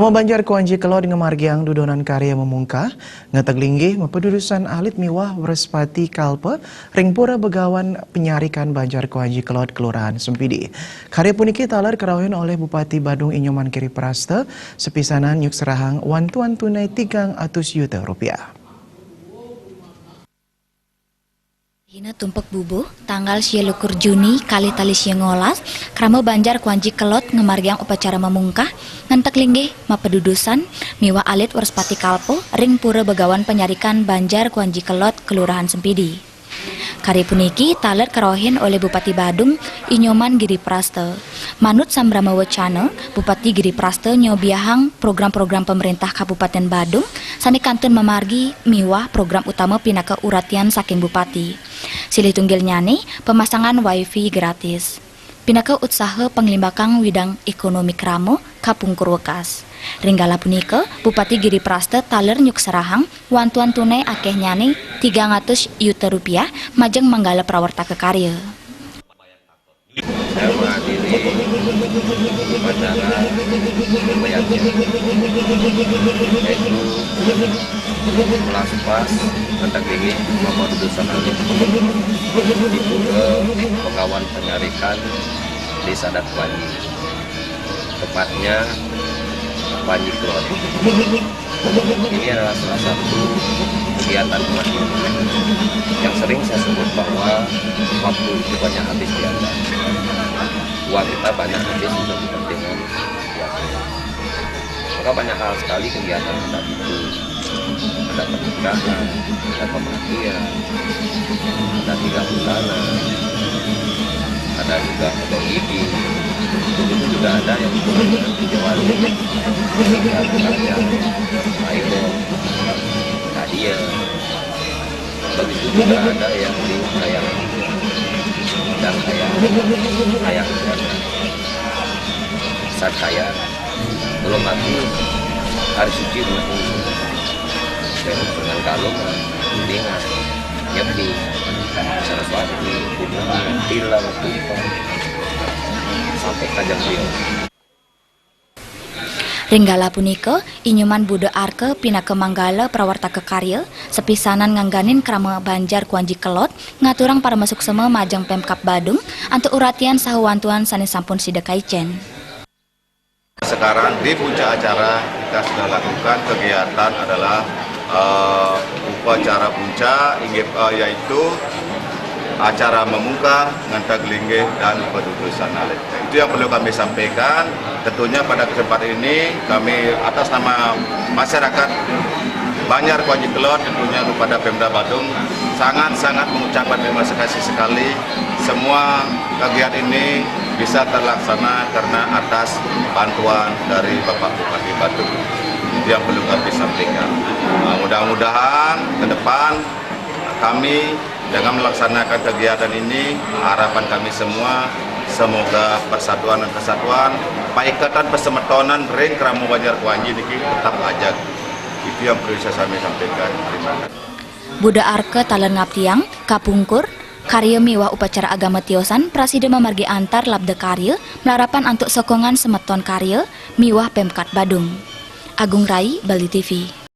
Krama Banjar Kuanji Kelot ngamargiang dudonan karya memungkah ngataglinggi mapedudusan alit miwah Wrespati Kalpa ringpura begawan penyarikan Banjar Kuanji Kelot Kelurahan Sempidi. Karya puniki talar kerawain oleh Bupati Badung Inyoman Kiri Prasta sepisanan nyuk serahang wantuan tunai 300 juta rupiah. Hina tumpek bubuh tanggal 10 Juni kali tali ngolas Krama Banjar Kuanji Kelot ngamargiang upacara memungkah ngantek linggih mapedudusan miwa alit Wrespati Kalpo ring pura begawan penyarikan Banjar Kuanji Kelot Kelurahan Sempidi. Karya puniki taler kerohin oleh Bupati Badung Inyoman Giri Prasta. Manut Sambrama Wacana, Bupati Giri Prasta nyobiahang program-program pemerintah Kabupaten Badung sani kantun memargi miwah program utama pinaka uratian saking Bupati. Silih tunggil nyani pemasangan wifi gratis. Pinaka usaha penglimbakang widang ekonomi kramo kapungkur wekas. Ringgala punika Bupati Giri Prasta taler nyuk serahang wantuan tunai akeh nyani 300 juta rupiah majeng manggala prawarta kekarya. Saya menghadiri upacara membayarnya, yaitu melaspas tentang ini mapedudusan alit di pura begawan penyarikan Desa Adat Kuanji, tepatnya Kuanji Kelot. Ini adalah salah satu kegiatan umat yang sering saya sebut bahwa waktu itu banyak habis di atas. Uang kita banyak habis untuk kepentingan biasa. Maka banyak hal sekali kegiatan adat itu. Ada pernikahan, ada kematian, ada 3 bulanan, ada juga potong gigi. Itu juga ada yang dengan tujuan Aibo, Nadia. Begitu juga ada yang di kayak dan kayak saat kaya belum lagi hari suci dengan kalung dengan nyepi Saraswati tilang sampai Kajang Priok. Ringgala punika Inyoman Buda Arke pinaka manggala prawarta kekarya sepisanan ngangganin Krama Banjar Kuanji Kelot ngaturang para masuk sema majang Pemkap Badung antu uratian sahuwantuan sani sampun sidekaicen. Sekarang di puncak acara kita sudah lakukan kegiatan adalah upacara puncak yaitu acara memungkah, ngantak linggih dan pedudusan alit. Itu yang perlu kami sampaikan. Tentunya pada kesempatan ini kami atas nama masyarakat Banjar Kuanji Kelot tentunya kepada Pemda Badung sangat-sangat mengucapkan terima kasih sekali. Semua kegiatan ini bisa terlaksana karena atas bantuan dari Bapak Bupati Badung. Itu yang perlu kami sampaikan. Mudah-mudahan ke depan kami dengan melaksanakan kegiatan ini, harapan kami semua semoga persatuan dan kesatuan, paikatan persemetonan ring Krama Banjar Kuanji ini tetap aja. Itu yang perlu saya sampaikan. Terima kasih. Buda Arke taler ngaptiang kapungkur karya miwah upacara agama tiosan Prasida memargi antar labda karya melarapan antuk sokongan semeton karya miwah Pemkat Badung. Agung Rai, Bali TV.